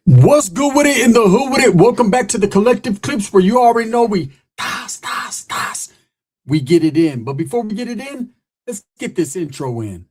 What's good with it in the hood with it? Welcome back to the collective clips where you already know we toss. We get it in. But before we get it in, let's get this intro in.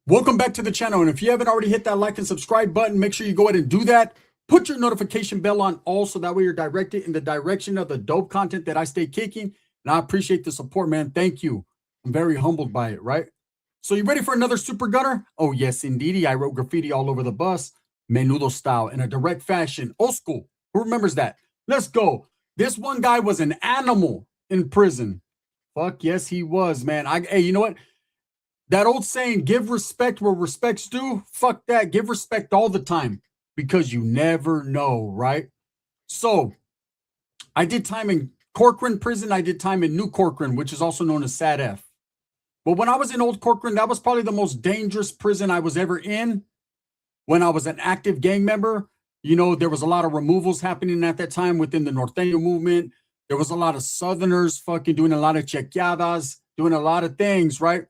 Welcome back to the channel. And if you haven't already hit that like and subscribe button, make sure you go ahead and do that. Put your notification bell on all so that way you're directed in the direction of the dope content that I stay kicking. And I appreciate the support, man. Thank you. I'm very humbled by it, right? So you ready for another super gunner? Oh, yes, indeedy. I wrote graffiti all over the bus, menudo style, in a direct fashion. Old school. Who remembers that? Let's go. This one guy was an animal in prison. Fuck yes, he was, man. Hey, you know what? That old saying, give respect where respect's due. Fuck that. Give respect all the time because you never know, right? So I did time in Corcoran prison. I did time in New Corcoran, which is also known as SADF. But when I was in Old Corcoran, that was probably the most dangerous prison I was ever in. When I was an active gang member, you know, there was a lot of removals happening at that time within the Norteño movement. There was a lot of Southerners fucking doing a lot of chequeadas, doing a lot of things, right?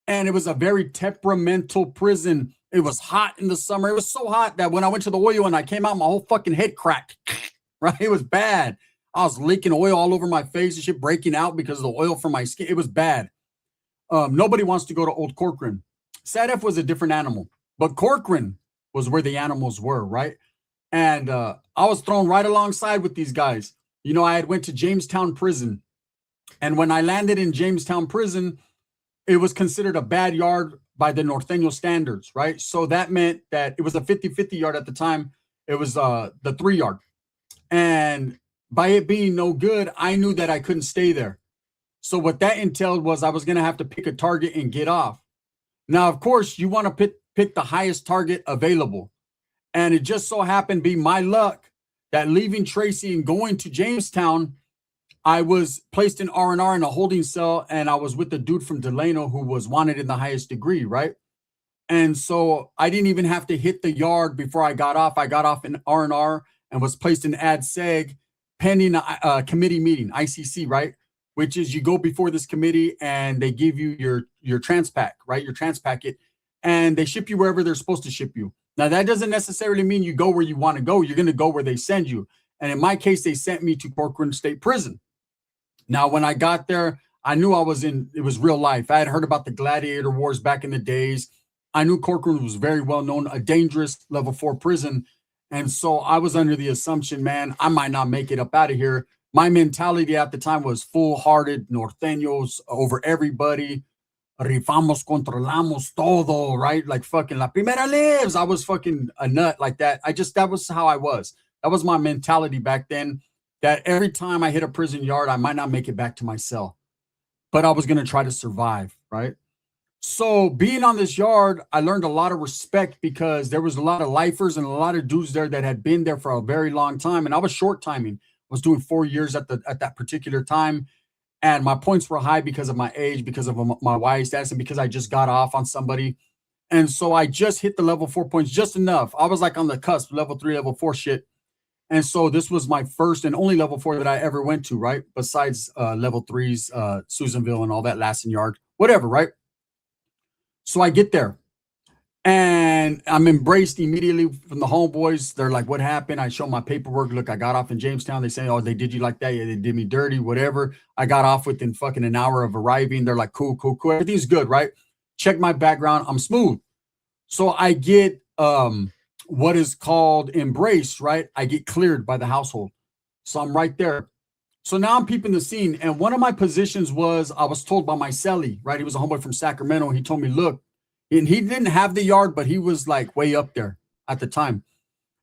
And it was a very temperamental prison. It was hot in the summer. It was so hot that when I went to the oil and I came out, my whole fucking head cracked, right? It was bad. I was leaking oil all over my face and shit, breaking out because of the oil from my skin. It was bad. Nobody wants to go to Old Corcoran. SADF was a different animal, but Corcoran was where the animals were, right? And I was thrown right alongside with these guys. You know, I had went to Jamestown prison. And when I landed in Jamestown prison, it was considered a bad yard by the Norteño standards, right? So that meant that it was a 50-50 yard at the time. It was the 3 yard. And by it being no good, I knew that I couldn't stay there. So what that entailed was I was going to have to pick a target and get off. Now, of course, you want to pick the highest target available. And it just so happened to be my luck that leaving Tracy and going to Jamestown, I was placed in R&R in a holding cell, and I was with the dude from Delano who was wanted in the highest degree, right? And so I didn't even have to hit the yard before I got off. I got off in R&R and was placed in ad seg pending a committee meeting, ICC, right? Which is you go before this committee and they give you your trans pack, right? Your trans packet, and they ship you wherever they're supposed to ship you. Now, that doesn't necessarily mean you go where you want to go. You're going to go where they send you. And in my case, they sent me to Corcoran State Prison. Now, when I got there, I knew it was real life. I had heard about the gladiator wars back in the days. I knew Corcoran was very well known, a dangerous level 4 prison. And so I was under the assumption, man, I might not make it up out of here. My mentality at the time was full-hearted, norteños over everybody. Rifamos, controlamos todo, right? Like fucking La Primera lives. I was fucking a nut like that. That was how I was. That was my mentality back then. That every time I hit a prison yard, I might not make it back to my cell, but I was going to try to survive, right? So being on this yard, I learned a lot of respect because there was a lot of lifers and a lot of dudes there that had been there for a very long time. And I was short timing. I was doing 4 years at that particular time. And my points were high because of my age, because of my Y status, and because I just got off on somebody. And so I just hit the level 4 points just enough. I was like on the cusp, level 3, level 4 shit. And so this was my first and only level 4 that I ever went to, right? Besides level 3s, Susanville and all that, Lassen Yard, whatever, right? So I get there and I'm embraced immediately from the homeboys. They're like, what happened? I show my paperwork. Look, I got off in Jamestown. They say, oh, they did you like that? Yeah, they did me dirty, whatever. I got off within fucking an hour of arriving. They're like, cool. Everything's good, right? Check my background. I'm smooth. So I get what is called embraced, right? I get cleared by the household. So I'm right there. So now I'm peeping the scene. And one of my positions was, I was told by my cellie, right? He was a homeboy from Sacramento. He told me, look, and he didn't have the yard, but he was like way up there at the time.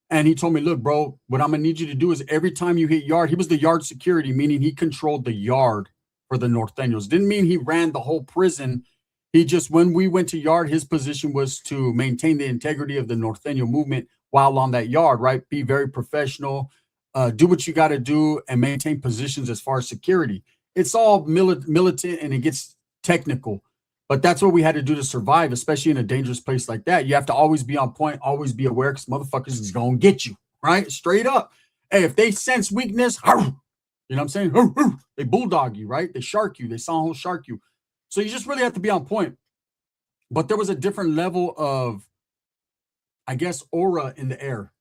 And he told me, look, bro, what I'm going to need you to do is every time you hit yard, he was the yard security, meaning he controlled the yard for the Norteños. Didn't mean he ran the whole prison. He just, when we went to yard, his position was to maintain the integrity of the Norteño movement while on that yard, right? Be very professional, do what you got to do and maintain positions as far as security. it's all militant and it gets technical. But that's what we had to do to survive, especially in a dangerous place like that. You have to always be on point, always be aware, because motherfuckers is going to get you, right? Straight up. Hey, if they sense weakness, you know what I'm saying? They bulldog you, right? They shark you. They Sanho shark you. So you just really have to be on point. But there was a different level of, I guess, aura in the air.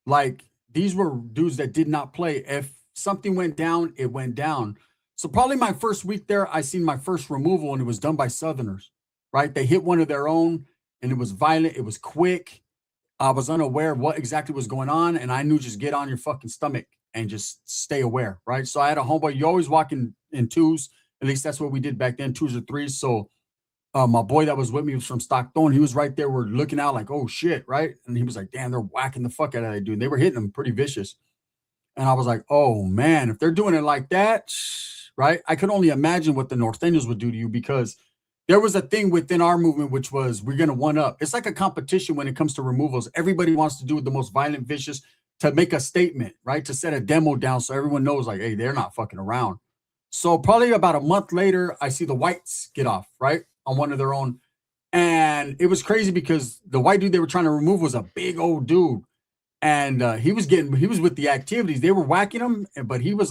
Like, these were dudes that did not play. If something went down, it went down. So probably my first week there, I seen my first removal, and it was done by Southerners, right? They hit one of their own, and it was violent. It was quick. I was unaware of what exactly was going on, and I knew just get on your fucking stomach and just stay aware, right? So I had a homeboy. You always walk in twos. At least that's what we did back then, twos or threes. So my boy that was with me was from Stockton. He was right there. We're looking out like, oh shit, right? And he was like, damn, they're whacking the fuck out of that dude. And they were hitting him pretty vicious. And I was like, oh man, if they're doing it like that, right? I could only imagine what the Norteños would do to you, because there was a thing within our movement, which was we're going to one up. It's like a competition when it comes to removals. Everybody wants to do the most violent, vicious, to make a statement, right? To set a demo down so everyone knows, like, hey, they're not fucking around. So probably about a month later, I see the whites get off, right? On one of their own. And it was crazy because the white dude they were trying to remove was a big old dude. And he was with the activities. They were whacking him, but he was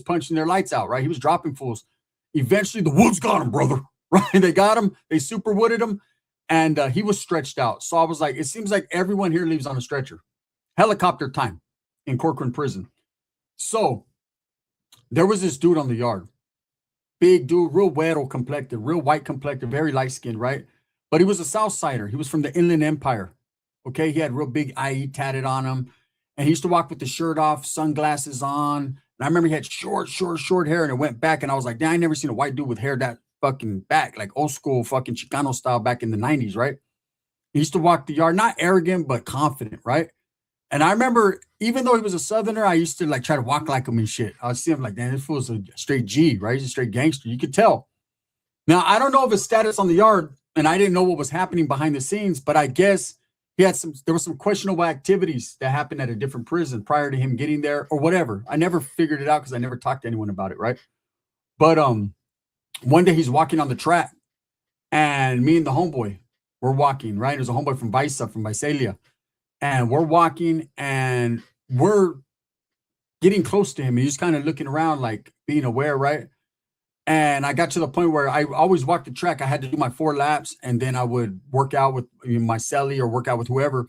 punching their lights out, right? He was dropping fools. Eventually, the woods got him, brother, right? They got him. They super wooded him, and he was stretched out. So I was like, it seems like everyone here leaves on a stretcher. Helicopter time in Corcoran prison. So there was this dude on the yard. Big dude, real güero complected, real white complected, very light skinned, right? But he was a Southsider. He was from the Inland Empire. Okay, he had real big IE tatted on him, and he used to walk with the shirt off, sunglasses on. And I remember he had short hair, and it went back. And I was like, damn, I never seen a white dude with hair that fucking back, like old school fucking Chicano style back in the 90s, right? He used to walk the yard, not arrogant, but confident, right? And I remember, even though he was a Southerner, I used to like try to walk like him and shit. I would see him like, damn, this fool's a straight G, right? He's a straight gangster. You could tell. Now, I don't know of his status on the yard, and I didn't know what was happening behind the scenes, but I guess there were some questionable activities that happened at a different prison prior to him getting there or whatever. I never figured it out because I never talked to anyone about it, right? But one day he's walking on the track, and me and the homeboy, we're walking, right? There's a homeboy from Visalia. And we're walking, and we're getting close to him. And he's kind of looking around, like being aware, right? And I got to the point where I always walked the track. I had to do my 4 laps, and then I would work out with my celly or work out with whoever.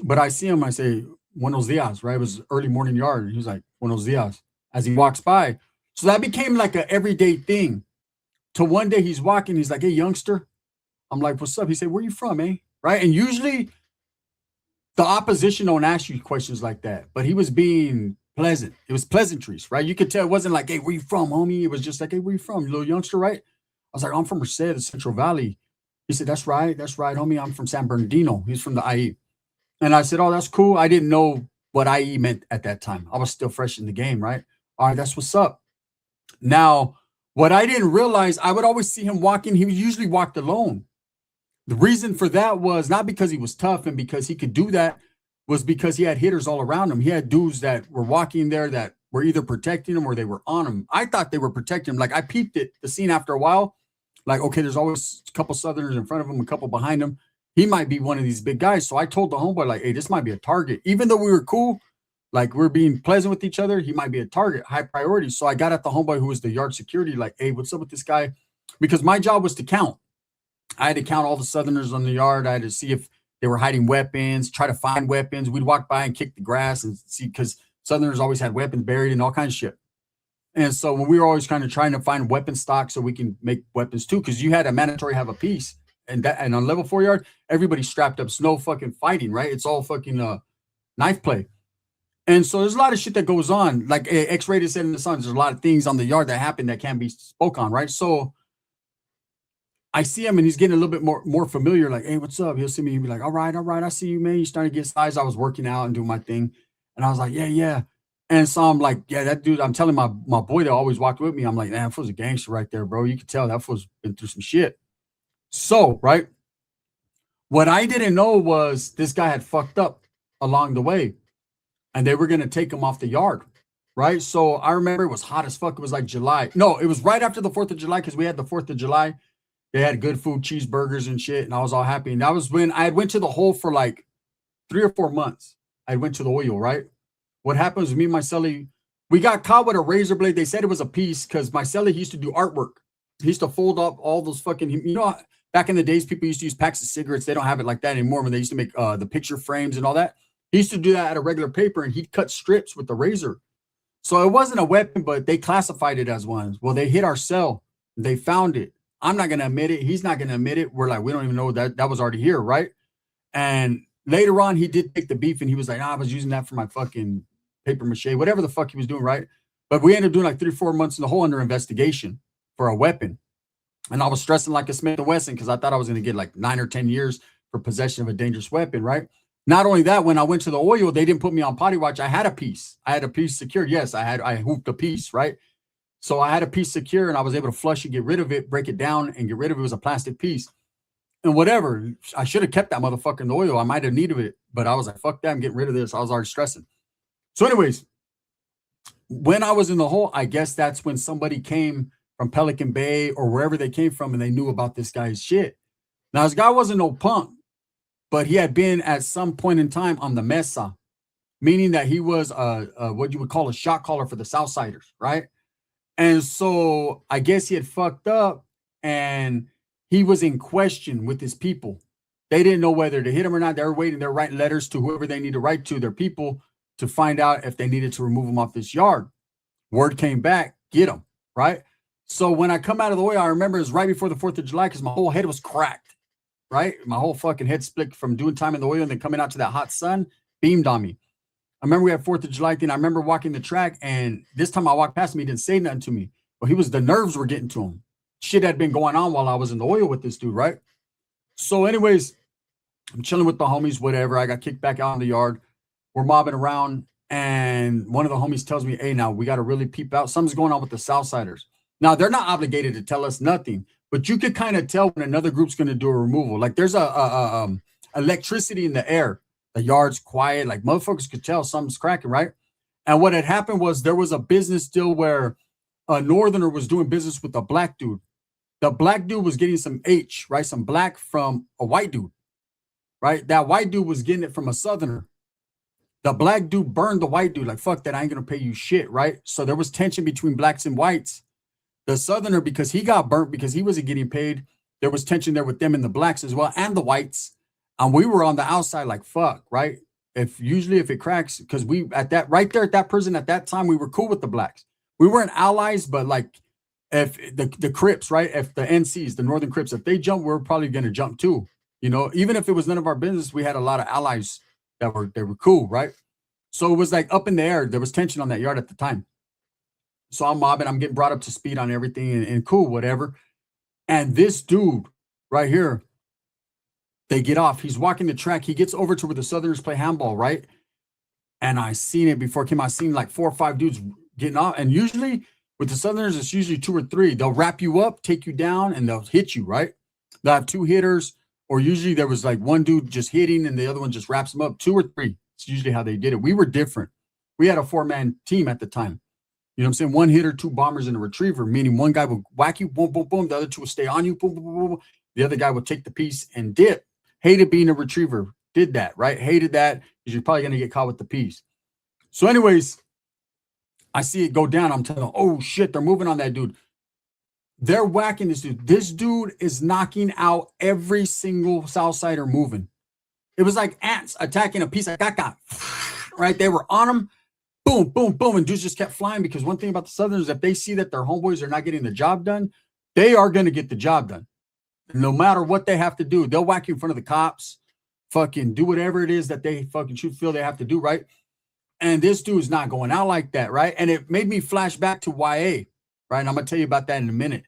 But I see him, I say, buenos dias, right? It was early morning yard. He was like, buenos dias, as he walks by. So that became like an everyday thing. Till one day he's walking, he's like, hey, youngster. I'm like, what's up? He said, where you from, eh? Right? And usually the opposition don't ask you questions like that, but he was being pleasant. It was pleasantries, right? You could tell it wasn't like, hey, where you from, homie? It was just like, hey, where you from, you little youngster, right? I was like, I'm from Merced, the Central Valley. He said, that's right, homie. I'm from San Bernardino. He's from the IE. And I said, oh, that's cool. I didn't know what IE meant at that time. I was still fresh in the game, right? All right, that's what's up. Now, what I didn't realize, I would always see him walking. He usually walked alone. The reason for that was not because he was tough and because he could do that, was because he had hitters all around him. He had dudes that were walking there that were either protecting him or they were on him. I thought they were protecting him. Like, I peeped the scene after a while. Like, okay, there's always a couple Southerners in front of him, a couple behind him. He might be one of these big guys. So I told the homeboy, like, hey, this might be a target. Even though we were cool, like we're being pleasant with each other, he might be a target, high priority. So I got at the homeboy who was the yard security, like, hey, what's up with this guy? Because my job was to count. I had to count all the Southerners on the yard. I had to see if they were hiding weapons, try to find weapons. We'd walk by and kick the grass and see, because Southerners always had weapons buried and all kinds of shit. And so when we were always kind of trying to find weapon stock so we can make weapons too, because you had a mandatory have a piece. And on level 4 yard, everybody's strapped up. It's no fucking fighting, right? It's all fucking knife play. And so there's a lot of shit that goes on. Like X-Rated said in the Sun, there's a lot of things on the yard that happen that can't be spoke on, right? So I see him and he's getting a little bit more familiar. Like, hey, what's up? He'll see me and be like, all right, I see you, man. You're starting to get size. I was working out and doing my thing. And I was like, yeah. And so I'm like, yeah, that dude, I'm telling my boy that always walked with me, I'm like, man, that fool's a gangster right there, bro. You can tell that fool's been through some shit. So, right, what I didn't know was this guy had fucked up along the way and they were going to take him off the yard, right? So I remember it was hot as fuck. It was like July. No, it was right after the 4th of July because we had the 4th of July. They had good food, cheeseburgers and shit, and I was all happy. And that was when I had went to the hole for like 3 or 4 months. I went to the oil, right? What happens with me and my celly, we got caught with a razor blade. They said it was a piece because my celly used to do artwork. He used to fold up all those fucking, back in the days, people used to use packs of cigarettes. They don't have it like that anymore when they used to make the picture frames and all that. He used to do that out of regular paper and he'd cut strips with the razor. So it wasn't a weapon, but they classified it as one. Well, they hit our cell. They found it. I'm not going to admit it. He's not going to admit it. We're like, we don't even know that was already here, right? And later on, he did take the beef and he was like, I was using that for my fucking paper mache, whatever the fuck he was doing, right? But we ended up doing like 3 or 4 months in the hole under investigation for a weapon. And I was stressing like a Smith & Wesson because I thought I was going to get like 9 or 10 years for possession of a dangerous weapon, right? Not only that, when I went to the oil, they didn't put me on potty watch. I had a piece. I had a piece secured. Yes, I hooped a piece, right? So I had a piece secure and I was able to flush it, get rid of it, break it down and get rid of it. It was a plastic piece. And whatever, I should have kept that motherfucker in the oil. I might have needed it, but I was like, fuck that, I'm getting rid of this. I was already stressing. So anyways, when I was in the hole, I guess that's when somebody came from Pelican Bay or wherever they came from and they knew about this guy's shit. Now, this guy wasn't no punk, but he had been at some point in time on the mesa, meaning that he was what you would call a shot caller for the Southsiders, right? And so I guess he had fucked up and he was in question with his people. They didn't know whether to hit him or not. They were waiting. They're writing letters to whoever they need to write to, their people, to find out if they needed to remove him off this yard. Word came back, get him, right? So when I come out of the way, I remember it was right before the 4th of July because my whole head was cracked, right? My whole fucking head split from doing time in the oil and then coming out to that hot sun, beamed on me. I remember we had 4th of July thing. I remember walking the track, and this time I walked past him, he didn't say nothing to me. But the nerves were getting to him. Shit had been going on while I was in the oil with this dude, right? So anyways, I'm chilling with the homies, whatever. I got kicked back out in the yard. We're mobbing around, and one of the homies tells me, hey, now we got to really peep out. Something's going on with the Southsiders. Now, they're not obligated to tell us nothing, but you could kind of tell when another group's going to do a removal. Like there's a electricity in the air. The yard's quiet. Like motherfuckers could tell something's cracking, right? And what had happened was there was a business deal where a northerner was doing business with a black dude. The black dude was getting some H, right? Some black from a white dude, right? That white dude was getting it from a southerner. The black dude burned the white dude. Like, fuck that, I ain't going to pay you shit, right? So there was tension between blacks and whites. The southerner, because he got burnt because he wasn't getting paid, there was tension there with them and the blacks as well, and the whites. And we were on the outside like, fuck, right? If it cracks, because we at that prison at that time, we were cool with the blacks. We weren't allies, but like if the Crips, right? If the NCs, the Northern Crips, if they jump, we're probably going to jump too. Even if it was none of our business, we had a lot of allies they were cool, right? So it was like up in the air. There was tension on that yard at the time. So I'm mobbing. I'm getting brought up to speed on everything and cool, whatever. And this dude right here, they get off. He's walking the track. He gets over to where the Southerners play handball, right? And I seen it before it came out. I seen like 4 or 5 dudes getting off. And usually with the Southerners, it's usually 2 or 3. They'll wrap you up, take you down, and they'll hit you, right? They'll have 2 hitters. Or usually there was like one dude just hitting and the other one just wraps them up. 2 or 3. It's usually how they did it. We were different. We had a 4-man team at the time. You know what I'm saying? 1 hitter, 2 bombers, and a retriever, meaning one guy would whack you, boom, boom, boom. The other 2 would stay on you, boom, boom, boom, boom. The other guy would take the piece and dip. Hated being a retriever. Did that, right? Hated that because you're probably going to get caught with the piece. So anyways, I see it go down. I'm telling them, oh, shit, they're moving on that dude. They're whacking this dude. This dude is knocking out every single Southsider moving. It was like ants attacking a piece of caca. Right? They were on him. Boom, boom, boom. And dudes just kept flying because one thing about the Southerners, if they see that their homeboys are not getting the job done, they are going to get the job done. No matter what they have to do, they'll whack you in front of the cops, fucking do whatever it is that they fucking feel they have to do, right? And this dude's not going out like that, right? And it made me flash back to YA, right? And I'm going to tell you about that in a minute.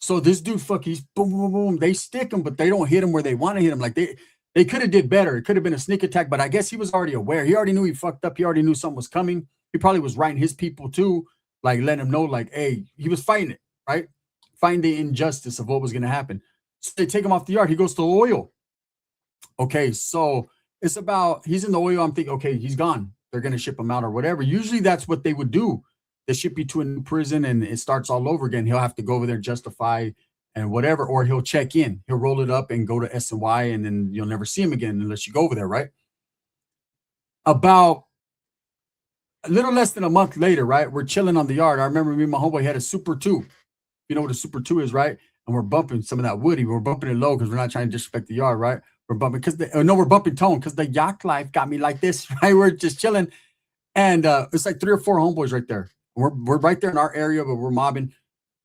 So this dude, he's boom, boom, boom. They stick him, but they don't hit him where they want to hit him. Like they could have did better. It could have been a sneak attack, but I guess he was already aware. He already knew he fucked up. He already knew something was coming. He probably was writing his people too, like letting him know, like, hey, he was fighting it, right? Fighting the injustice of what was going to happen. So they take him off the yard. He goes to the oil. Okay, so it's about, he's in the oil. I'm thinking, okay, he's gone. they're going to ship him out or whatever. Usually that's what they would do. They ship you to a new prison and it starts all over again. He'll have to go over there, justify and whatever, or he'll check in. He'll roll it up and go to S&Y, and then you'll never see him again unless you go over there, right? About a little less than a month later, right? We're chilling on the yard. I remember me and my homeboy had a Super 2. You know what a Super 2 is, right? And we're bumping some of that woody. We're bumping it low because we're not trying to disrespect the yard, right? We're bumping because we're bumping tone because the yak life got me like this, right? We're just chilling. And it's like 3 or 4 homeboys right there. We're right there in our area, but we're mobbing.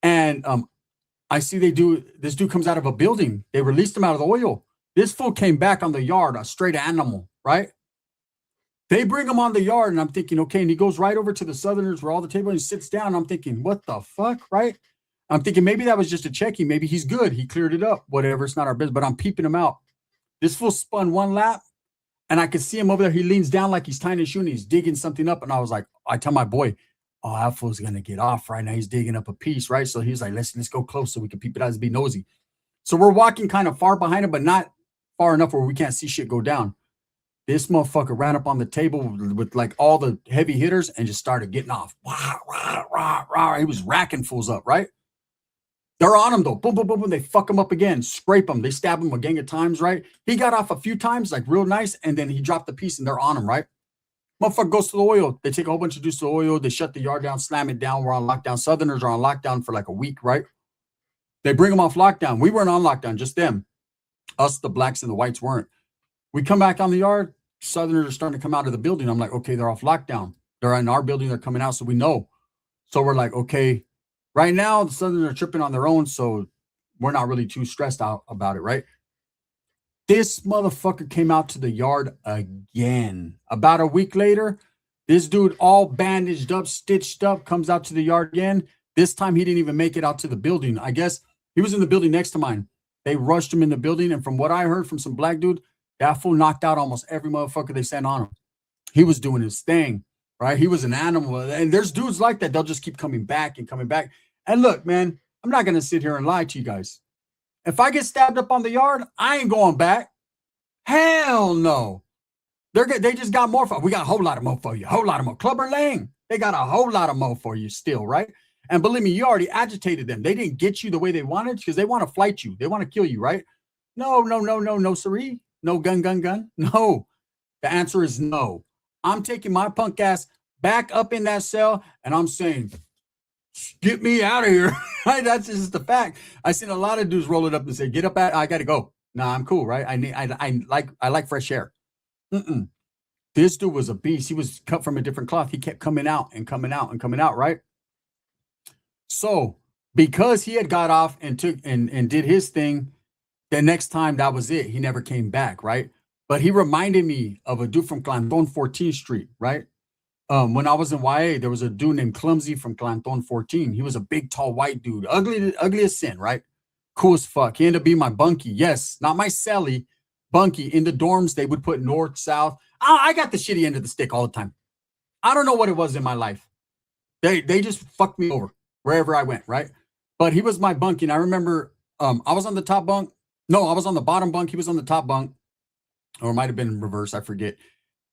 And I see this dude comes out of a building. They released him out of the oil. This fool came back on the yard, a straight animal, right? They bring him on the yard, and I'm thinking, okay, and he goes right over to the Southerners where all the table, and he sits down. I'm thinking, what the fuck, right? I'm thinking maybe that was just a checking. Maybe he's good. He cleared it up. Whatever, it's not our business, but I'm peeping him out. This fool spun one lap, and I could see him over there. He leans down like he's tying his shoe, and he's digging something up, and I was like, I tell my boy, oh, that fool's going to get off right now. He's digging up a piece, right? So he's like, let's go close so we can peep it out and be nosy. So we're walking kind of far behind him, but not far enough where we can't see shit go down. This motherfucker ran up on the table with like all the heavy hitters and just started getting off. Rah, rah, rah, rah. He was racking fools up, right? They're on him though. Boom, boom, boom, boom. They fuck him up again. Scrape him. They stab him a gang of times, right? He got off a few times, like real nice, and then he dropped the piece and they're on him, right? Motherfucker goes to the oil. They take a whole bunch of juice to the oil. They shut the yard down, slam it down. We're on lockdown. Southerners are on lockdown for like a week, right? They bring them off lockdown. We weren't on lockdown, just them. Us, the blacks and the whites weren't. We come back on the yard. Southerners are starting to come out of the building. I'm like, okay, they're off lockdown. They're in our building. They're coming out, so we know. So we're like, okay, right now the Southerners are tripping on their own, so we're not really too stressed out about it, right? This motherfucker came out to the yard again. About a week later, this dude all bandaged up, stitched up, comes out to the yard again. This time he didn't even make it out to the building. I guess he was in the building next to mine. They rushed him in the building, and from what I heard from some black dude, that fool knocked out almost every motherfucker they sent on him. He was doing his thing, right? He was an animal. And there's dudes like that. They'll just keep coming back and coming back. And look, man, I'm not going to sit here and lie to you guys. If I get stabbed up on the yard, I ain't going back. Hell no. They just got more for we got a whole lot of more for you. Whole lot of more. Clubber Lane. They got a whole lot of more for you still, right? And believe me, you already agitated them. They didn't get you the way they wanted because they want to flight you. They want to kill you, right? No, siree. No gun. No. The answer is no. I'm taking my punk ass back up in that cell and I'm saying, get me out of here. Right? That's just the fact. I seen a lot of dudes roll it up and say, get up I gotta go. Nah, I'm cool, right? I like fresh air. This dude was a beast. He was cut from a different cloth. He kept coming out and coming out and coming out, right? So because he had got off and took and did his thing, the next time that was it. He never came back, right? But he reminded me of a dude from Clanton 14th Street, right? When I was in YA, there was a dude named Clumsy from Clanton 14. He was a big, tall, white dude, ugly as sin, right? Cool as fuck. He ended up being my bunkie. Yes, not my celly, bunkie. In the dorms, they would put north, south. I got the shitty end of the stick all the time. I don't know what it was in my life. They just fucked me over wherever I went, right? But he was my bunkie. And I remember I was on the top bunk. No, I was on the bottom bunk. He was on the top bunk. Or it might have been in reverse. I forget.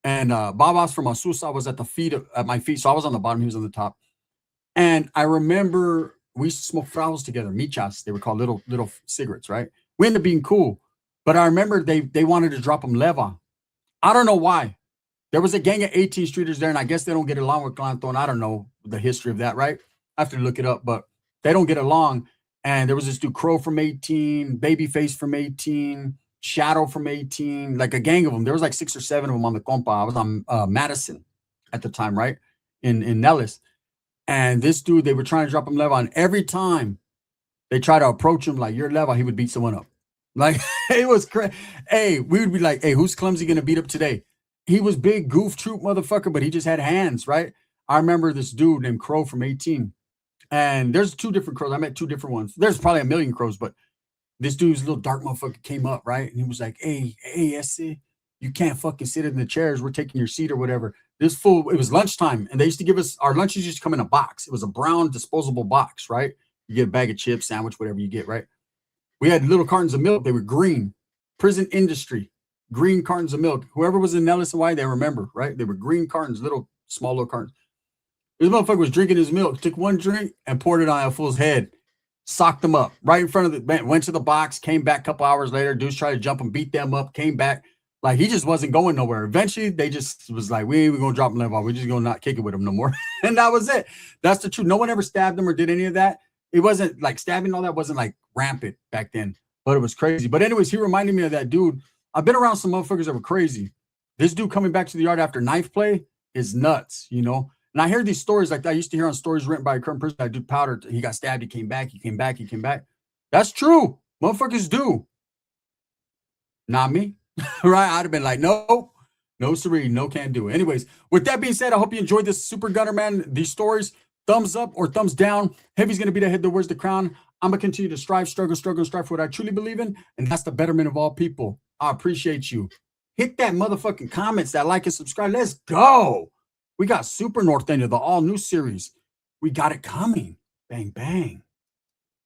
And Babas from Asusa was at my feet. So I was on the bottom. He was on the top. And I remember we used to smoke frowls together. Michas. They were called little cigarettes, right? We ended up being cool. But I remember they wanted to drop him leva. I don't know why. There was a gang of 18th Streeters there. And I guess they don't get along with Clanton. I don't know the history of that, right? I have to look it up. But they don't get along. And there was this dude Crow from 18, Babyface from 18, Shadow from 18, like a gang of them. There was like 6 or 7 of them on the compa. I was on Madison at the time, right? In Nellis. And this dude, they were trying to drop him leva. And every time they try to approach him like, you're leva, he would beat someone up. Like, it was crazy. Hey, we would be like, hey, who's Clumsy going to beat up today? He was big, goof troop motherfucker, but he just had hands, right? I remember this dude named Crow from 18. And there's 2 different crows. I met 2 different ones. There's probably a million crows, but this dude's little dark motherfucker came up, right? And he was like, hey, Essie, you can't fucking sit in the chairs. We're taking your seat or whatever. This fool, it was lunchtime, and they used to give us, our lunches used to come in a box. It was a brown disposable box, right? You get a bag of chips, sandwich, whatever you get, right? We had little cartons of milk. They were green. Prison industry. green cartons of milk. Whoever was in Nellis, Hawaii, they remember, right? They were green cartons, little, small little cartons. This motherfucker was drinking his milk, took one drink and poured it on a fool's head, socked them up right in front of the man, went to the box, came back a couple hours later. Dudes tried to jump him, beat them up, came back. Like, he just wasn't going nowhere. Eventually, they just was like, we ain't even gonna drop him level. We're just gonna not kick it with him no more. And that was it. That's the truth. No one ever stabbed him or did any of that. It wasn't like stabbing, all that wasn't like rampant back then, but it was crazy. But anyways, he reminded me of that dude. I've been around some motherfuckers that were crazy. This dude coming back to the yard after knife play is nuts, you know? And I hear these stories like I used to hear on stories written by a current person. That dude powder, he got stabbed, he came back, he came back, he came back. That's true. Motherfuckers do. Not me. Right? I'd have been like, no, no, siree, no can do. Anyways, with that being said, I hope you enjoyed this Super Gunner, man. These stories, thumbs up or thumbs down. Heavy's going to be the head that wears the crown. I'm going to continue to strive, struggle, strive for what I truly believe in. And that's the betterment of all people. I appreciate you. Hit that motherfucking comments, that like and subscribe. Let's go. We got Super North End of the all new series. We got it coming. Bang, bang.